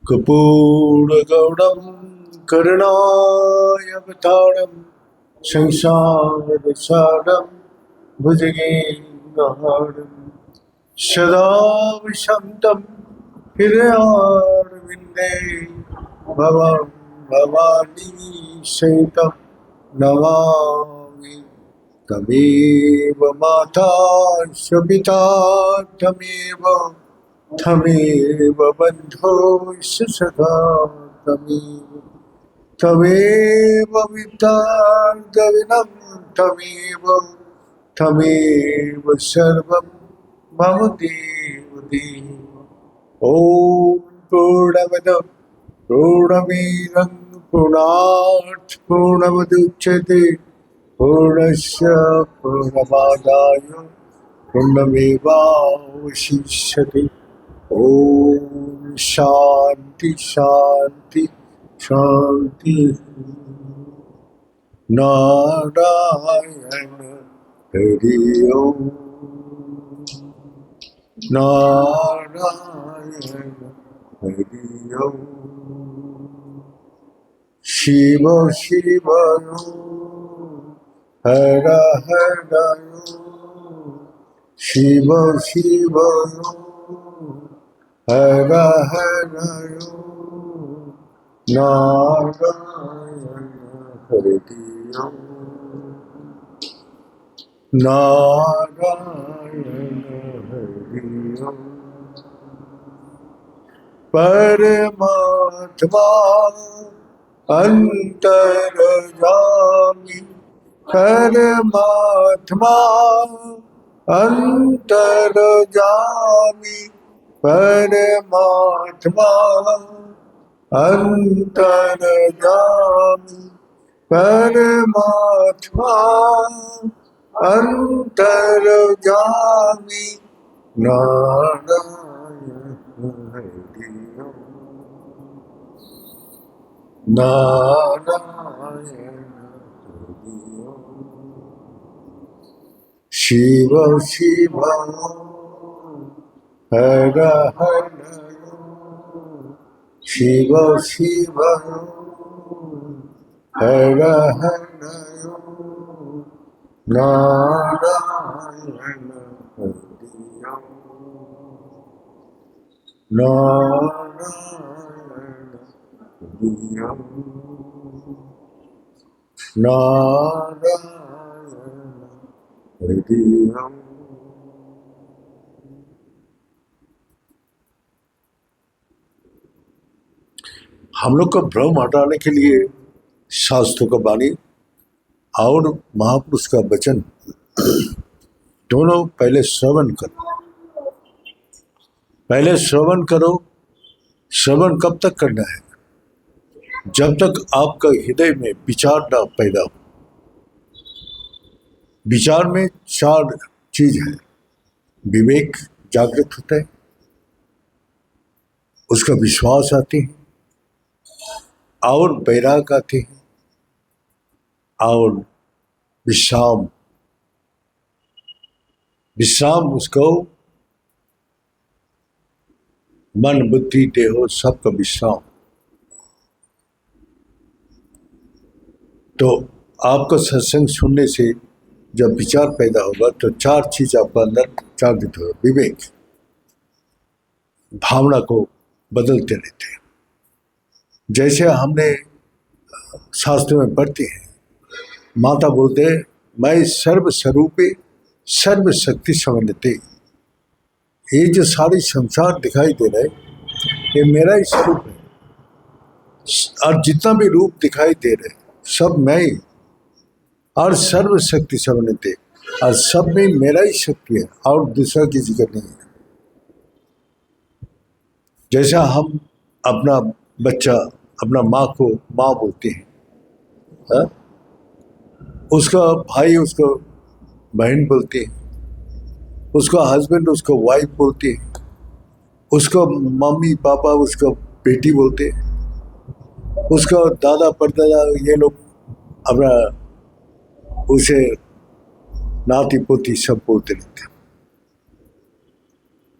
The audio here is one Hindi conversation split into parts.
कर्पूरगौरं करुणावतारं संसारसारं भुजगेन्द्रहारं सदा वसन्तं हृदयारविन्दे भवं भवानी सहितं नमामि तमेव माता च पिता तमेव बन्धो सखा तमेव विद्यार्थिनं तमेव सर्वं मम देव देव। ॐ पूर्णमद पूर्णमिदं पूर्णात् पूर्णमुदच्यते पूर्णस्य पूर्णमादाय पूर्णमेवावशिष्यते। ओम शांति शांति शांति। नारायण हरि ओम नारायण हरि ओम। शिव शिव हर हर शिव शिव हर हर नारायण हरि ओम नारायण हरि ओम। परमात्मा अंतर्यामी परमात्मा अंतर्यामी परमात्मा अंतर्यामी परमात्मा अंतर्यामी नारायण हरि ओम नारायण हरि ओम। शिव शिव हर हर शिव शिव हर हर नारायण हरि ओम नारायण हरि ओम नारायण हरि ओम। हम लोग का भ्रम हटाने के लिए शास्त्रों का वाणी और महापुरुष का वचन दोनों पहले श्रवण करो। पहले श्रवण करो। श्रवण कब तक करना है? जब तक आपका हृदय में विचार ना पैदा हो। विचार में चार चीज है। विवेक जागृत होता है, उसका विश्वास आते हैं और वैराग आते हैं और विश्राम विश्राम उसको मन बुद्धि देहो सबका विश्राम। तो आपका सत्संग सुनने से जब विचार पैदा होगा तो चार चीज आपका अंदर जागृत होगा। विवेक भावना को बदलते रहते हैं। जैसे हमने शास्त्र में पढ़ते हैं, माता बोलते हैं मैं सर्व स्वरूपे सर्व शक्ति समन्विते। ये जो सारी संसार दिखाई दे रहा है ये मेरा ही स्वरूप है और जितना भी रूप दिखाई दे रहे सब मैं ही और सर्व शक्ति समन्विते और सब में मेरा ही शक्ति है और दूसरा किसी का नहीं है। जैसा हम अपना बच्चा अपना माँ को माँ बोलते हैं, हा? उसका भाई उसको बहन बोलते हैं, उसका हस्बैंड उसको वाइफ बोलते हैं, उसको मम्मी पापा उसको बेटी बोलते हैं, उसका दादा परदादा ये लोग अपना उसे नाती पोती सब बोलते रहते हैं।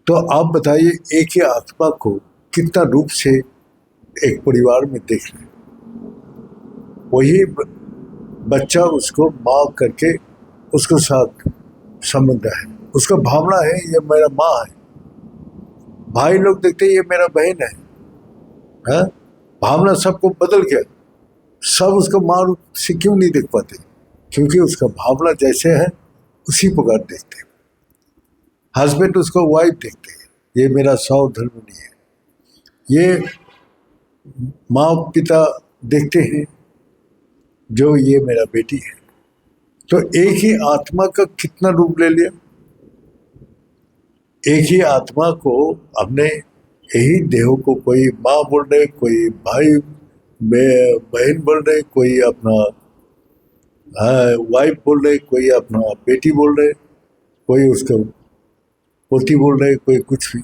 तो आप बताइए एक ही आत्मा को कितना रूप से एक परिवार में देख रहे, वही बच्चा उसको माँ करके उसके साथ संबंध है, उसका भावना है ये मेरा माँ है। भाई लोग देखते ये मेरा बहन है? भावना सबको बदल गया। सब उसको माँ रूप से क्यों नहीं देख पाते? क्योंकि उसका भावना जैसे है उसी प्रकार देखते हैं। हस्बैंड उसको वाइफ देखते हैं, ये मेरा सौधर्मिणी है। ये माँ पिता देखते हैं जो ये मेरा बेटी है। तो एक ही आत्मा का कितना रूप ले लिया। एक ही आत्मा को हमने यही देह को कोई माँ बोल रहे, कोई भाई बहन बोल रहे, कोई अपना वाइफ बोल रहे, कोई अपना बेटी बोल रहे, कोई उसका पोती बोल रहे, कोई कुछ भी।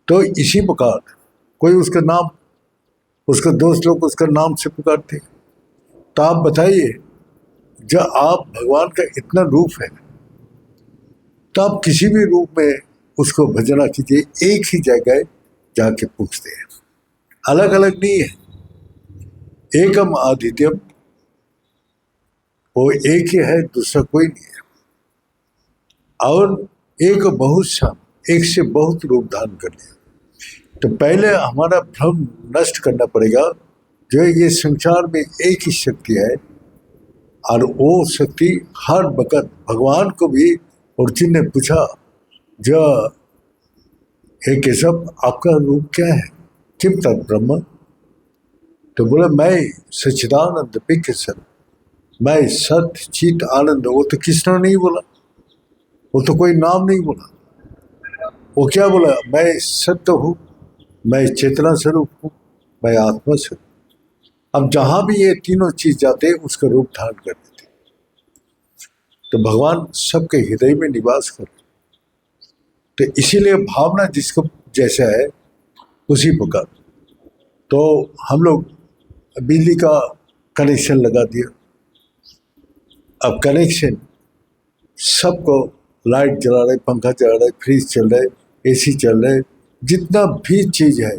तो इसी प्रकार कोई उसका नाम, उसका दोस्त लोग उसका नाम से पुकारते। तो आप बताइए, जब आप भगवान का इतना रूप है तो आप किसी भी रूप में उसको भजना कीजिए, एक ही जगह जाके पूछते हैं, अलग अलग नहीं है। एकम आदित्यम, वो एक ही है, दूसरा कोई नहीं है। और एक बहुत सा, एक से बहुत रूप धारण कर लिया। तो पहले हमारा भ्रम नष्ट करना पड़ेगा, जो ये संसार में एक ही शक्ति है, और वो शक्ति हर वक्त भगवान को भी, अर्जुन ने पूछा जो हे केशव आपका रूप क्या है, किम तत् ब्रह्म? तो बोला मैं सच्चिदानंद पिकेश्वर, मैं सत्य चित आनंद। वो तो कृष्ण नहीं बोला, वो तो कोई नाम नहीं बोला। वो क्या बोला? मैं सत्य हूँ, मैं चेतना स्वरूप हूँ, मैं आत्मा स्वरूप। अब जहां भी ये तीनों चीज जाते उसका रूप धारण कर देते। तो भगवान सबके हृदय में निवास कर, तो इसीलिए भावना जिसको जैसा है उसी प्रकार। तो हम लोग बिजली का कनेक्शन लगा दिया। अब कनेक्शन सबको, लाइट जला रहे, पंखा चला रहे, फ्रिज चल रहे, एसी चल रहे, जितना भी चीज है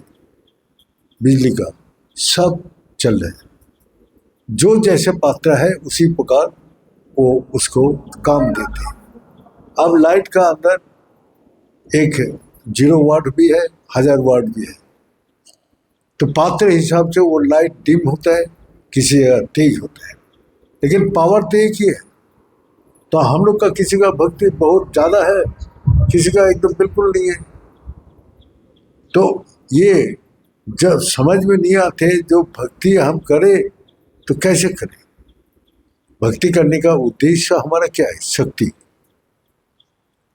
बिजली का सब चल रहे हैं। जो जैसे पात्र है उसी प्रकार वो उसको काम देते हैं। अब लाइट का अंदर एक 0 वाट भी है, 1000 वाट भी है। तो पात्र हिसाब से वो लाइट डिम होता है, किसी का तेज होता है, लेकिन पावर तो एक ही है। तो हम लोग का किसी का भक्ति बहुत ज़्यादा है, किसी का एकदम बिल्कुल नहीं है। तो ये जब समझ में नहीं आते, जो भक्ति हम करें तो कैसे करें? भक्ति करने का उद्देश्य हमारा क्या है? शक्ति,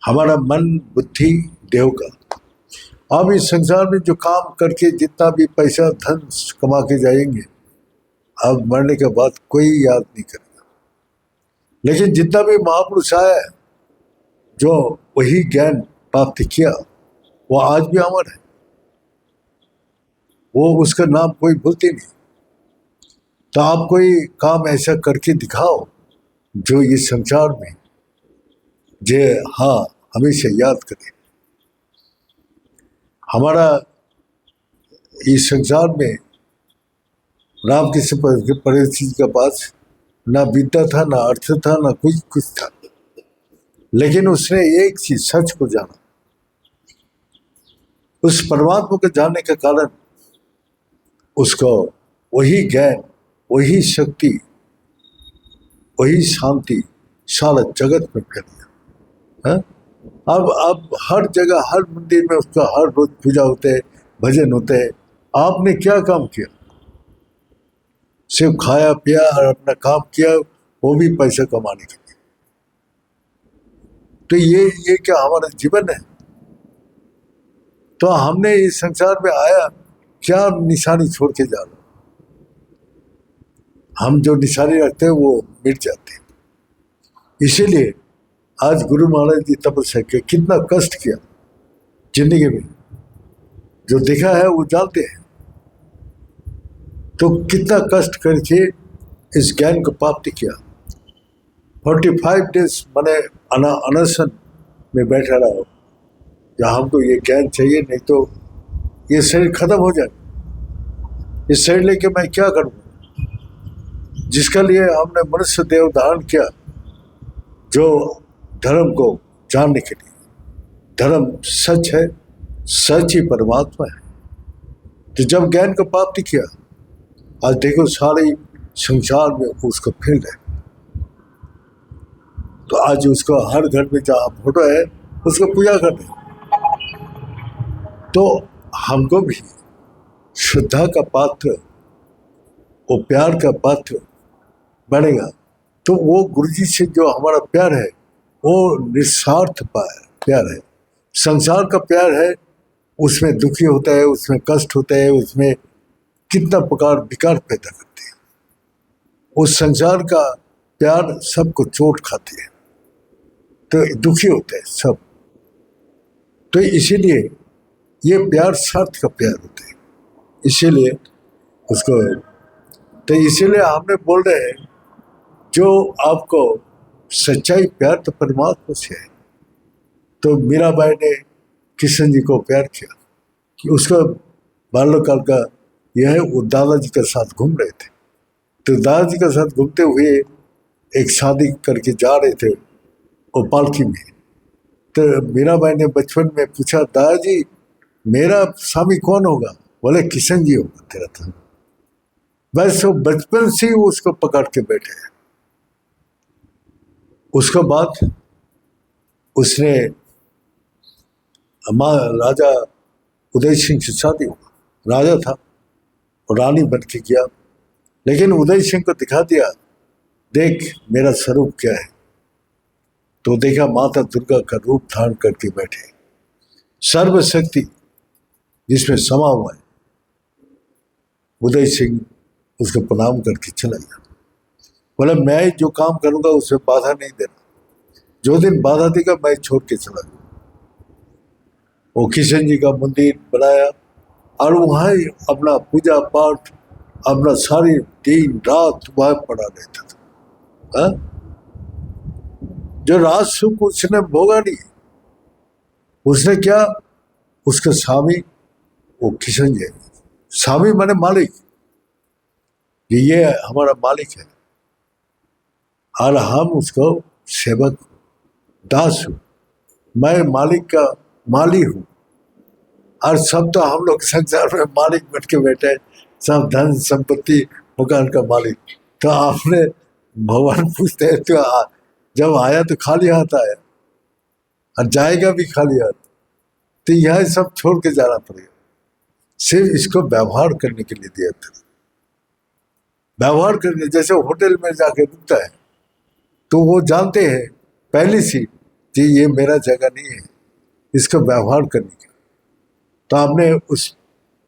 हमारा मन बुद्धि देह का। अब इस संसार में जो काम करके जितना भी पैसा धन कमा के जाएंगे, अब मरने के बाद कोई याद नहीं करेगा। लेकिन जितना भी महापुरुष आया, जो वही ज्ञान प्राप्त किया, वो आज भी अमर है। वो उसका नाम कोई भूलते नहीं। तो आप कोई काम ऐसा करके दिखाओ जो ये संसार में जे हाँ हमेशा याद करें। हमारा इस संसार में रामकृष्ण परमहंस जी के पास ना विद्या था, ना अर्थ था, ना कुछ था, लेकिन उसने एक चीज सच को जाना। उस परमात्मा को जानने के कारण उसको वही ज्ञान, वही शक्ति, वही शांति सारा जगत में फैल गया। अब हर जगह, हर मंदिर में उसका हर रोज पूजा होते है, भजन होते हैं। आपने क्या काम किया? सिर्फ खाया पिया और अपना काम किया, वो भी पैसा कमाने के लिए। तो ये क्या हमारा जीवन है? तो हमने इस संसार में आया, क्या निशानी छोड़ के जा रहे? हम जो निशानी रखते हैं वो मिट जाते हैं। इसीलिए आज गुरु महाराज जी तपस्या के कितना कष्ट किया जिंदगी में, जो देखा है वो जानते हैं। तो कितना कष्ट करके इस ज्ञान को प्राप्त किया। 45 डेज मैंने अनशन में बैठा रहा, जहाँ हमको ये ज्ञान चाहिए, नहीं तो ये शरीर खत्म हो जाए, इस शरीर लेके मैं क्या करूँगा? जिसके लिए हमने मनुष्य देह धारण किया, जो धर्म को जानने के लिए। धर्म सच है, सच ही परमात्मा है। तो जब ज्ञान को प्राप्ति किया, आज देखो सारे संसार में उसको फील्ड है। तो आज उसको हर घर में जहाँ फोटो है उसको पूजा करते हैं। तो हमको भी श्रद्धा का पात्र और प्यार का पात्र बनेगा तो वो गुरुजी से जो हमारा प्यार है वो निस्वार्थ प्यार है। संसार का प्यार है, उसमें दुखी होता है, उसमें कष्ट होता है, उसमें कितना प्रकार विकार पैदा करते हैं। उस संसार का प्यार सबको चोट खाते हैं, तो दुखी होते हैं सब। तो इसीलिए ये प्यार स्वार्थ का प्यार होता है, इसीलिए उसको। तो इसीलिए हमने बोल रहे हैं जो आपको सच्चाई प्यार तो परमात्मा से है। तो मीराबाई ने कृष्ण जी को प्यार किया कि उसका बाल्यकाल का यह है, वो दादाजी के साथ घूम रहे थे। तो दादाजी के साथ घूमते हुए एक शादी करके जा रहे थे वो पालकी में। तो मीराबाई ने बचपन में पूछा, दादाजी मेरा स्वामी कौन होगा? बोले किशन जी होगा तेरा था। बस वो बचपन से ही उसको पकड़ के बैठे हैं। उसके बाद उसने राजा उदय सिंह से शादी हुआ। राजा था और रानी बन के गया, लेकिन उदय सिंह को दिखा दिया, देख मेरा स्वरूप क्या है। तो देखा माता दुर्गा का रूप धारण करके बैठे, सर्वशक्ति जिसमें समा हुआ है। उदय सिंह उसको प्रणाम करके चला गया। बोला मैं जो काम करूंगा उसमें बाधा नहीं देना, जो दिन बाधा देगा मैं छोड़ के चला गया। वो किशन जी का मंदिर बनाया और वहाँ अपना पूजा पाठ अपना सारी दिन रात वहाँ पड़ा रहता था। जो राज सुख उसने भोगा नहीं, उसने क्या, उसका स्वामी वो किशन जी। स्वामी माने मालिक, ये हमारा मालिक है और हम उसको सेवक दास हूँ। मैं मालिक का माली हूँ और सब तो हम लोग संसार में मालिक बन के बैठे, सब धन संपत्ति मकान का मालिक। तो आपने भगवान पूछते हैं तो जब आया तो खाली हाथ आया और जाएगा भी खाली हाथ। तो यह सब छोड़ के जाना पड़ेगा, सिर्फ इसको व्यवहार करने के लिए दिया था। व्यवहार करने, जैसे होटल में जाके रुकता है तो वो जानते हैं पहली सी कि ये मेरा जगह नहीं है, इसको व्यवहार करने के। तो आपने उस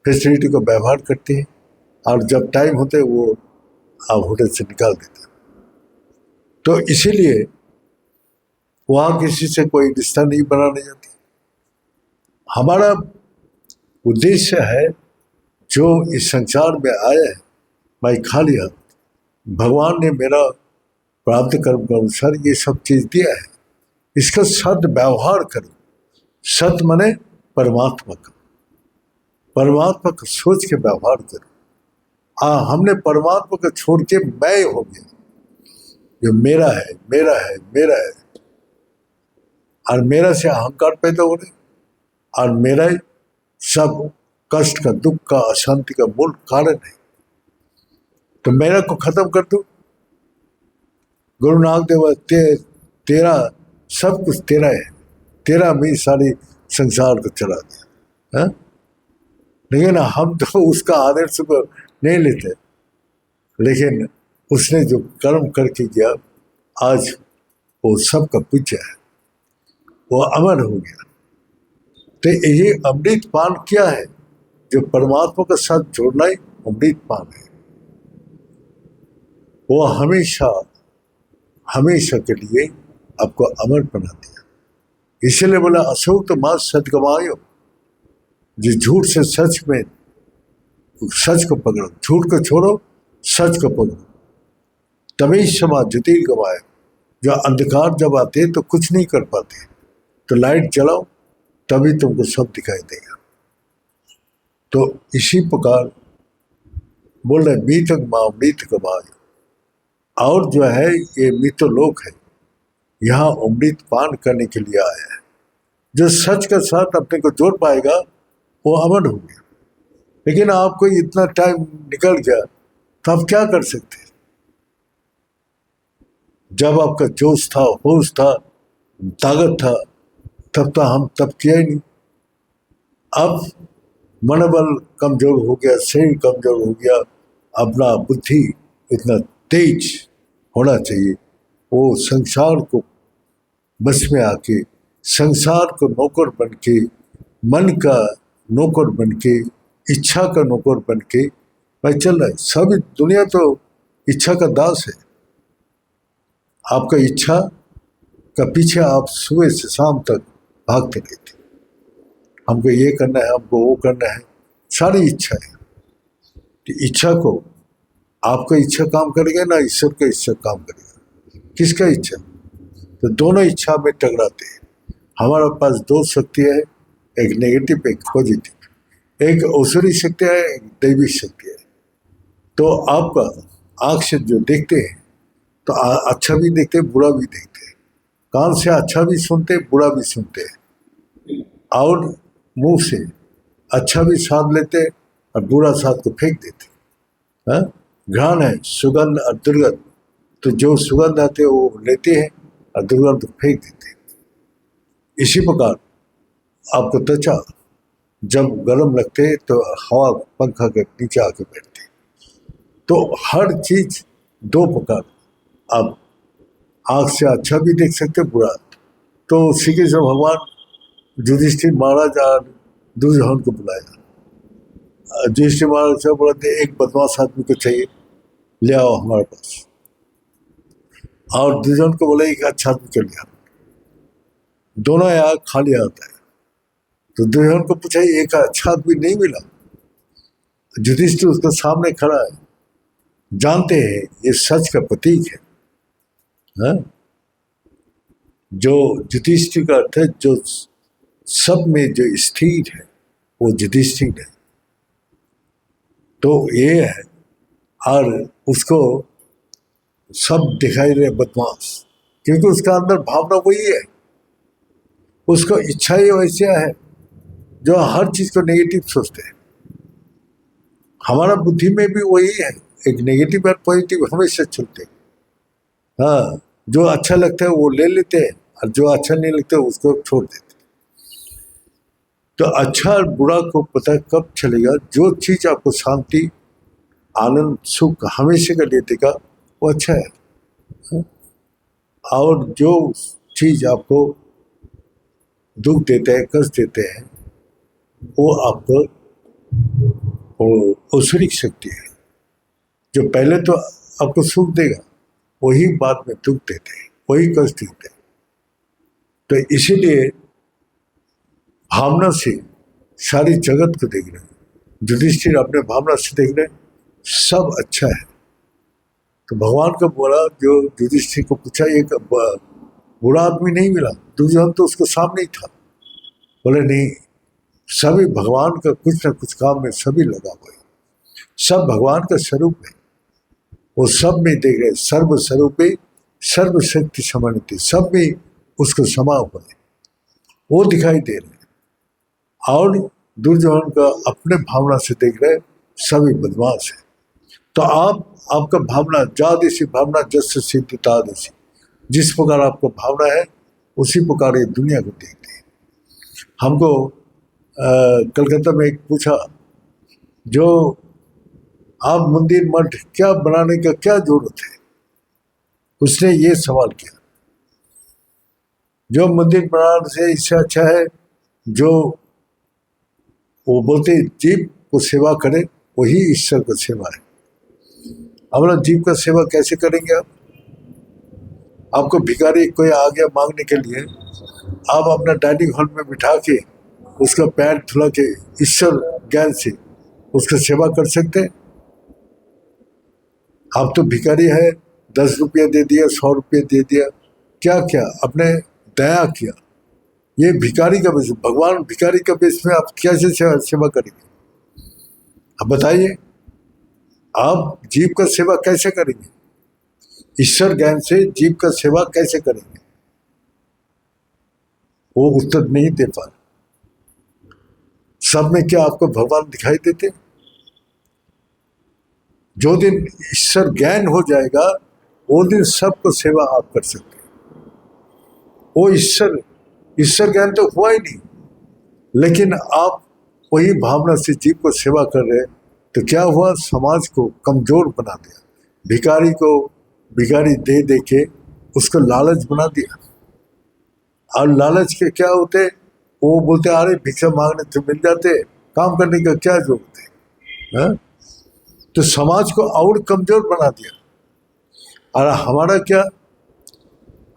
फैसिलिटी को व्यवहार करते हैं और जब टाइम होते है वो आप होटल से निकाल देते हैं। तो इसीलिए वहाँ किसी से कोई रिश्ता नहीं बनाने जाती। हमारा उद्देश्य है जो इस संसार में आया है, मैं खाली हाथ, भगवान ने मेरा प्राप्त कर्म के अनुसार ये सब चीज दिया है, इसका सद व्यवहार करो। सत माने परमात्मा का, परमात्मा को सोच के व्यवहार करो। हमने परमात्मा को छोड़ के मैं हो गया, जो मेरा है मेरा है मेरा है, और मेरा से अहंकार पैदा हो रहे और मेरा ही सब कष्ट का, दुख का, अशांति का मूल कारण है। तो मेरा को खत्म कर दो। गुरु नानक देव तेरा सब कुछ तेरा है, तेरा में सारी संसार को चला दिया। लेकिन हम तो उसका आदर्श को नहीं लेते, लेकिन उसने जो कर्म करके किया आज वो सबका पूज्य है, वो अमर हो गया। तो यही अमृत पान क्या है, जो परमात्मा के साथ जोड़ना ही अमृत पान है। वो हमेशा हमेशा के लिए आपको अमर बना दिया। इसीलिए बोला अशोक तो मां सच गवायो, जो झूठ से सच में, सच को पकड़ो, झूठ को छोड़ो, सच को पकड़ो, तभी क्षमा ज्योति गवाए। जो अंधकार जब आते तो कुछ नहीं कर पाते, तो लाइट जलाओ तभी तुमको सब दिखाई देगा। तो इसी प्रकार बोल रहे मीतक माँ मृत कमाय, और जो है ये मृत्युलोक है, यहाँ अमृत पान करने के लिए आया है। जो सच के साथ अपने को जोड़ पाएगा वो अमर हो गया। लेकिन आपको इतना टाइम निकल गया तो आप क्या कर सकते हैं? जब आपका जोश था, होश था, ताकत था, तब किया ही नहीं। अब मनोबल कमजोर हो गया, शरीर कमजोर हो गया, अपना बुद्धि इतना तेज होना चाहिए, वो संसार को बस में आके, संसार को नौकर बन के, मन का नौकर बन के, इच्छा का नौकर बन के भाई चल रहा है। सभी दुनिया तो इच्छा का दास है। आपका इच्छा का पीछे आप सुबह से शाम तक भागते रहते, हमको ये करना है, हमको वो करना है, सारी इच्छा है। तो इच्छा को, आपका इच्छा काम करेगा ना ईश्वर का इच्छा काम करेगा? किसका इच्छा? तो दोनों इच्छा में टकराते हैं। हमारे पास दो शक्ति है, एक नेगेटिव एक पॉजिटिव, एक औसरी शक्ति है, एक दैवी शक्ति है। तो आपका आँख से जो देखते हैं तो अच्छा भी देखते हैं, बुरा भी देखते हैं, कान से अच्छा भी सुनते हैं, बुरा भी सुनते हैं, और मुंह से अच्छा भी स्वाद लेते हैं और बुरा स्वाद को फेंक देते हैं। घ्राण है सुगंध और दुर्गंध, तो जो सुगंध आते हैं वो लेते हैं और दुर्गंध को फेंक देते हैं। इसी प्रकार आपको त्वचा जब गर्म लगते है तो हवा पंखा के नीचे आके बैठती है। तो हर चीज दो प्रकार, आप आँख से अच्छा भी देख सकते, बुरा। तो श्री कृष्ण भगवान युधिष्ठिर महाराज और दुर्योधन को बुलाया। युधिष्ठिर महाराज से बोलते एक बदमाश आदमी को चाहिए, ले आओ हमारे पास। और दुर्योधन को बोला एक अच्छा आदमी को ले आओ। दोनों यहाँ खाली आता है। तो दुर्योधन को पूछा एक अच्छा आदमी नहीं मिला। युधिष्ठिर उसके सामने खड़ा है, जानते हैं ये सच का प्रतीक है। जो युधिष्ठिर का अर्थ है जो सब में जो स्थिर है वो युधिष्ठिर है। तो ये है, और उसको सब दिखाई रहे बदमाश, क्योंकि उसका अंदर भावना वही है, उसको इच्छा ही वैसे है जो हर चीज को नेगेटिव सोचते हैं। हमारा बुद्धि में भी वही है, एक नेगेटिव और पॉजिटिव हमेशा चलते हैं। हाँ, जो अच्छा लगता है वो ले लेते हैं और जो अच्छा नहीं लगता है उसको छोड़ देते हैं। तो अच्छा और बुरा को पता कब चलेगा? जो चीज आपको शांति, आनंद, सुख हमेशा का लिए देगा वो अच्छा है, और जो चीज आपको दुख देते हैं, कष्ट देते हैं, वो आपको औसरिक शक्ति है। जो पहले तो आपको सुख देगा वही बाद में दुख देते हैं, वही कष्ट देते हैं। तो इसीलिए भावना से सारी जगत को देख रहे हैं। युधिष्ठिर अपने भावना से देख रहे हैं सब अच्छा है। तो भगवान को बोला, जो युधिष्ठिर को पूछा एक बुरा आदमी नहीं मिला, दुर्योधन तो उसके सामने ही था। बोले नहीं, सभी भगवान का कुछ न कुछ काम में सभी लगा हुआ है, सब भगवान का स्वरूप है, वो सब में देख रहे, सर्व स्वरूपे सर्वशक्ति समानित, सब में उसको समा हुआ है, वो दिखाई दे रहे हैं। और दुर्योधन का अपने भावना से देख रहे सभी बदमाश है। तो आपका भावना जादेशी भावना जस सिद्धि तादेशी, जिस प्रकार आपका भावना है उसी प्रकार ये दुनिया को देखते हैं। हमको कलकत्ता में एक पूछा, जो आप मंदिर मठ क्या बनाने का क्या जरूरत है? उसने ये सवाल किया। जो मंदिर बनाने से इससे अच्छा है जो, वो बोलते जीव को सेवा करे वही ईश्वर को सेवा है। हमारा जीव का सेवा कैसे करेंगे आप? आपको भिखारी कोई आ गया मांगने के लिए, आप अपना डाइनिंग हॉल में बिठा के उसका पैर धुला के ईश्वर ज्ञान से उसका सेवा कर सकते हैं? आप तो भिखारी है, 10 रुपया दे दिया, 100 रुपया दे दिया, क्या क्या अपने दया किया। ये भिखारी का बेस, भगवान भिखारी का बेस में आप कैसे सेवा करेंगे? अब बताइए, आप जीव का सेवा कैसे करेंगे? ईश्वर ज्ञान से जीव का सेवा कैसे करेंगे? वो उत्तर नहीं दे पा रहे। सब में क्या आपको भगवान दिखाई देते? जो दिन ईश्वर ज्ञान हो जाएगा वो दिन सबको सेवा आप कर सकते हैं। वो ईश्वर ज्ञान तो हुआ ही नहीं, लेकिन आप वही भावना से जीव को सेवा कर रहे, तो क्या हुआ? समाज को कमजोर बना दिया। भिखारी को भिखारी दे दे के उसको लालच बना दिया। और लालच के क्या होते? वो बोलते अरे भिक्षा मांगने से मिल जाते, काम करने का क्या जरूरत है? तो समाज को और कमजोर बना दिया। और हमारा क्या,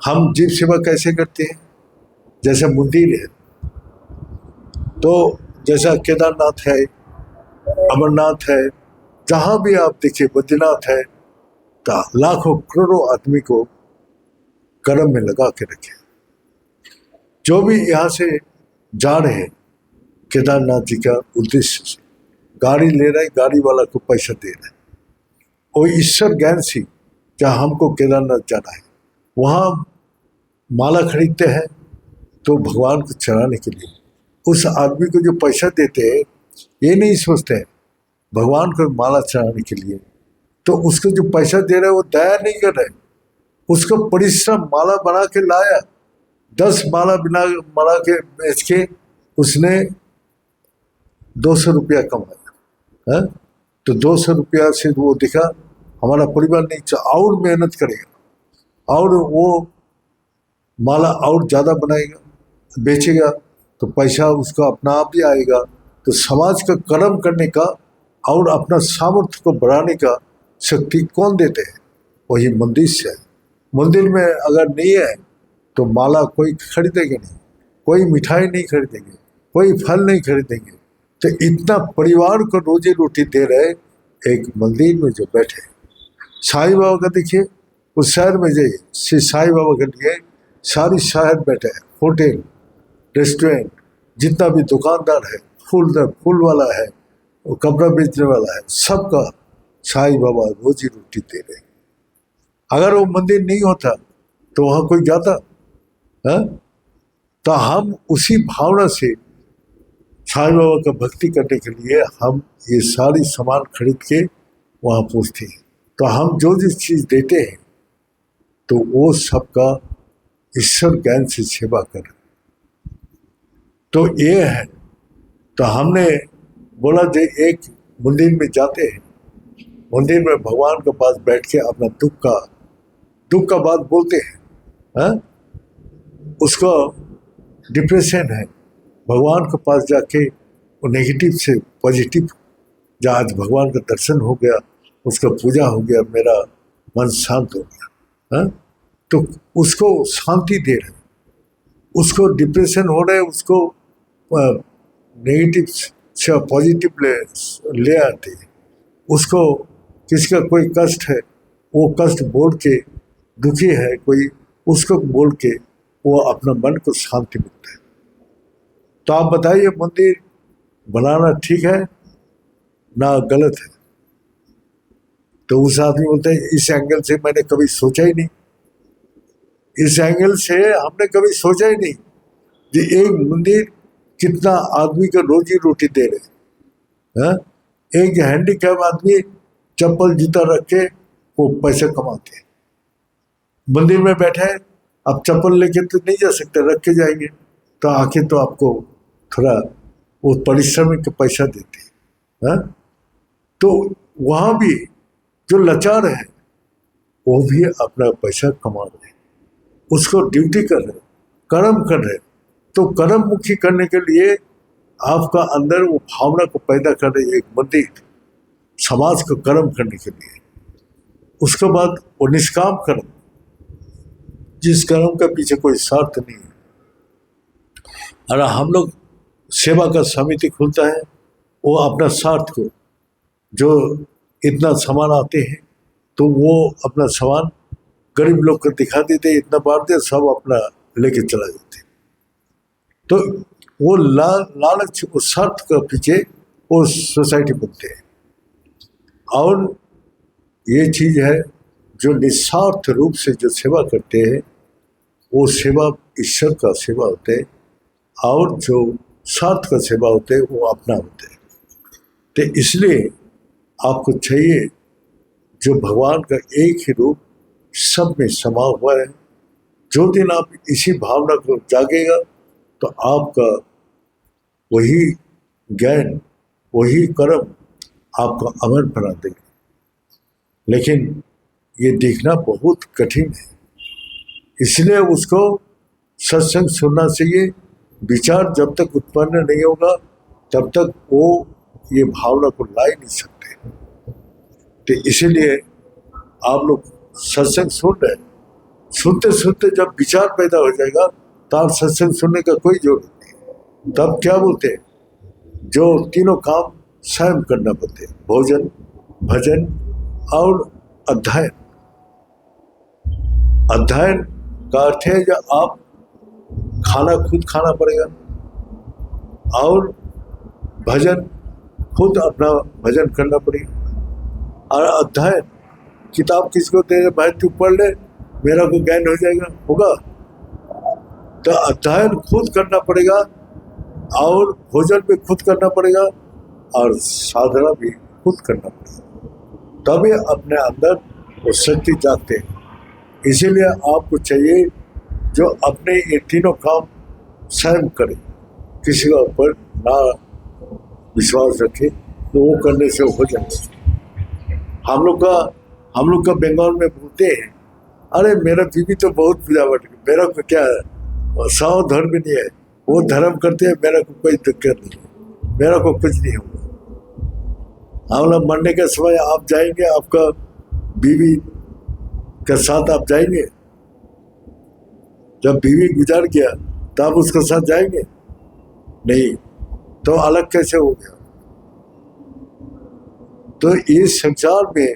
हम जीव सेवा कैसे करते हैं? जैसे मंदिर है, तो जैसा केदारनाथ है, अमरनाथ है, जहाँ भी आप देखिए, बद्रीनाथ है, तो लाखों करोड़ों आदमी को कर्म में लगा के रखे। जो भी यहाँ से जा रहे हैं केदारनाथ जी का उद्देश्य से, गाड़ी ले रहे, गाड़ी वाला को पैसा दे रहे, और ईश्वर ज्ञान से जहाँ हमको केदारनाथ जाना है, वहाँ माला खरीदते हैं तो भगवान को चढ़ाने के लिए। उस आदमी को जो पैसा देते हैं, ये नहीं सोचते हैं भगवान को माला चढ़ाने के लिए, तो उसको जो पैसा दे रहे हैं वो दया नहीं कर रहे। उसको परिश्रम माला बना के लाया, 10 माला बिना माला के बेच के उसने 200 रुपया कमाया है। तो 200 रुपया से वो दिखा हमारा परिवार नहीं चाहिए, और मेहनत करेगा और वो माला और ज़्यादा बनाएगा, बेचेगा, तो पैसा उसका अपना आप ही आएगा। तो समाज का कर्म करने का और अपना सामर्थ्य को बढ़ाने का शक्ति कौन देते हैं? वही मंदिर से है। मंदिर में अगर नहीं है तो माला कोई खरीदेगा नहीं, कोई मिठाई नहीं खरीदेंगे, कोई फल नहीं खरीदेंगे। तो इतना परिवार को रोजी रोटी दे रहे एक मंदिर में जो बैठे। साईं बाबा का देखिए, उस शहर में जाइए, श्री साईं बाबा के लिए सारी शहर बैठे है, होटल, रेस्टोरेंट, जितना भी दुकानदार है, फूल वाला है, कपड़ा बेचने वाला है, सबका साईं बाबा रोजी रोटी दे रहे। अगर वो मंदिर नहीं होता तो वहाँ कोई जाता है? तो हम उसी भावना से साईं बाबा का भक्ति करने के लिए हम ये सारी सामान खरीद के वहाँ पहुँचते हैं। तो हम जो जिस चीज़ देते हैं तो वो सबका ईश्वर ज्ञान से सेवा करें। तो ये है, तो हमने बोला जो एक मंदिर में जाते हैं, मंदिर में भगवान के पास बैठ के अपना दुख का बात बोलते हैं, उसको डिप्रेशन है, भगवान के पास जाके वो नेगेटिव से पॉजिटिव, जब आज भगवान का दर्शन हो गया, उसका पूजा हो गया, मेरा मन शांत हो गया, तो उसको शांति दे रहे। उसको डिप्रेशन हो रहा है, उसको नेगेटिव से पॉजिटिव ले आते हैं। उसको किसका कोई कष्ट है, वो कष्ट बोल के, दुखी है कोई, उसको बोल के वो अपना मन को शांति मिलता है। तो आप बताइए, मंदिर बनाना ठीक है ना गलत है? तो उस आदमी बोलते हैं इस एंगल से मैंने कभी सोचा ही नहीं, इस एंगल से हमने कभी सोचा ही नहीं कि एक मंदिर कितना आदमी को रोजी रोटी दे रहे। एक हैंडीकैप आदमी चप्पल जूता रख के वो पैसे कमाते हैं। मंदिर में बैठे, अब चप्पल लेके तो नहीं जा सकते, रख के जाएंगे, तो आखिर तो आपको थोड़ा वो परिश्रम के पैसा देते हैं। तो वहाँ भी जो लाचार है वो भी अपना पैसा कमा रहे, उसको ड्यूटी कर रहे, कर्म कर रहे। तो कर्म मुखी करने के लिए आपका अंदर वो भावना को पैदा कर रही एक मंदिर, समाज को कर्म करने के लिए। उसके बाद वो निष्काम कर्म, जिस कर्म का पीछे कोई स्वार्थ नहीं है। और हम लोग सेवा का समिति खुलता है, वो अपना स्वार्थ को, जो इतना सामान आते हैं तो वो अपना सामान गरीब लोग को दिखा देते, इतना बांटते, सब अपना लेके चला जाते। तो वो लालच, वो स्वार्थ के पीछे वो सोसाइटी बनते हैं। और ये चीज है जो निस्वार्थ रूप से जो सेवा करते हैं वो सेवा ईश्वर का सेवा होते हैं, और जो स्वार्थ का सेवा होते हैं वो अपना होते हैं। तो इसलिए आपको चाहिए जो भगवान का एक ही रूप सब में समा हुआ है, जो दिन आप इसी भावना को जागेगा तो आपका वही ज्ञान वही कर्म आपको अमर बना देगा। लेकिन ये देखना बहुत कठिन है, इसलिए उसको सत्संग सुनना चाहिए। विचार जब तक उत्पन्न नहीं होगा तब तक वो ये भावना को ला ही नहीं सकते। तो इसीलिए आप लोग सत्संग सुन रहे हैं, सुनते सुनते जब विचार पैदा हो जाएगा तो आप सत्संग सुनने का कोई जरूरत नहीं। तब क्या बोलते हैं, जो तीनों काम स्वयं करना पड़ते हैं, भोजन, भजन और अध्ययन। अध्ययन का अर्थ है जब आप खाना खुद खाना पड़ेगा, और भजन खुद अपना भजन करना पड़ेगा, और अध्ययन किताब किसको दे रहे, भाई तू पढ़ ले मेरा को ज्ञान हो जाएगा, होगा? तो अध्ययन खुद करना पड़ेगा, और भोजन भी खुद करना पड़ेगा, और साधना भी खुद करना पड़ेगा, तभी अपने अंदर वो शक्ति जागते हैं। इसीलिए आपको चाहिए जो अपने ये तीनों काम स्वयं करे, किसी का ऊपर ना विश्वास रखे, तो वो करने से हो जाए। हम लोग का बंगाल में बोलते हैं, अरे मेरा बीवी तो बहुत पूजावट, मेरा को क्या है, 100 धर्म नहीं है, वो धर्म करते हैं, मेरा को कोई दिक्कत नहीं है, मेरा को कुछ नहीं होगा। हम लोग मरने के समय आप जाएंगे, आपका बीवी के साथ आप जाएंगे, जब बीवी गुजार गया तो आप उसके साथ जाएंगे नहीं, तो अलग कैसे हो गया? तो इस संसार में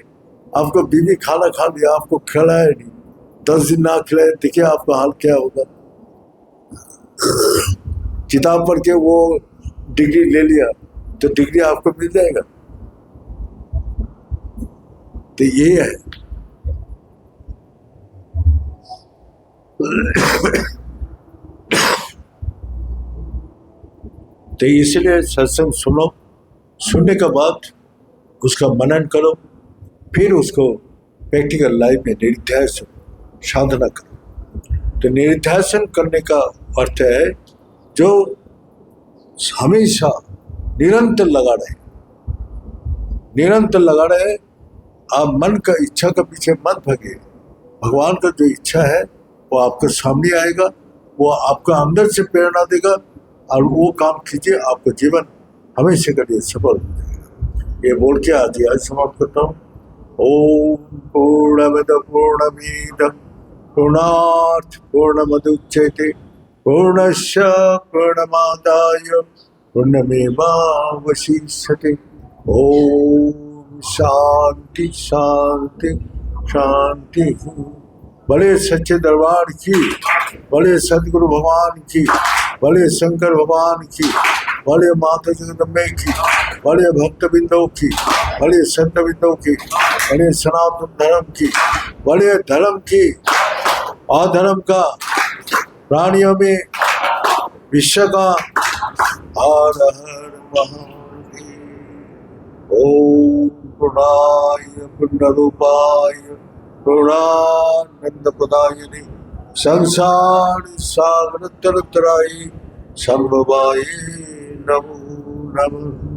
आपको बीवी खाना खा लिया, आपको खिलाया नहीं, 10 दिन ना खिलाए, देखिए आपका हाल क्या होगा। किताब पढ़ के वो डिग्री ले लिया तो डिग्री आपको मिल जाएगा। तो ये है तो इसलिए सत्संग सुनो, सुनने के बाद उसका मनन करो, फिर उसको प्रैक्टिकल लाइफ में निधिध्यासन साधना करो। तो निधिध्यासन करने का अर्थ है जो हमेशा निरंतर लगा रहे, निरंतर लगा रहे। आप मन का इच्छा के पीछे मत भागे, भगवान का जो इच्छा है वो आपके सामने आएगा, वो आपका अंदर से प्रेरणा देगा, और वो काम कीजिए, आपका जीवन हमेशा के लिए सफल हो जाएगा। ये बोल के आज समाप्त करता हूँ। ओम पूर्णमद पूर्णमिदं पूर्णात् पूर्णमुदच्यते पूर्णस्य पूर्णमादाय पूर्णमेवावशिष्यते। ओम शांति शांति शांति। बड़े सच्चे दरबार की, बड़े सदगुरु भगवान की, बड़े शंकर भगवान की, बड़े माता जगदम्बे की, बड़े भक्त बिंदों की, बड़े संत बिंदों की, बड़े सनातन धर्म की, बड़े धर्म की, अधर्म का, प्राणियों में विश्व का। हर हर महादेव। ओम पूर्णाय पुण्यरूपाय पूर्णानंद प्रदायिने संसार सागर तरतराय संभवाय नमो नमः।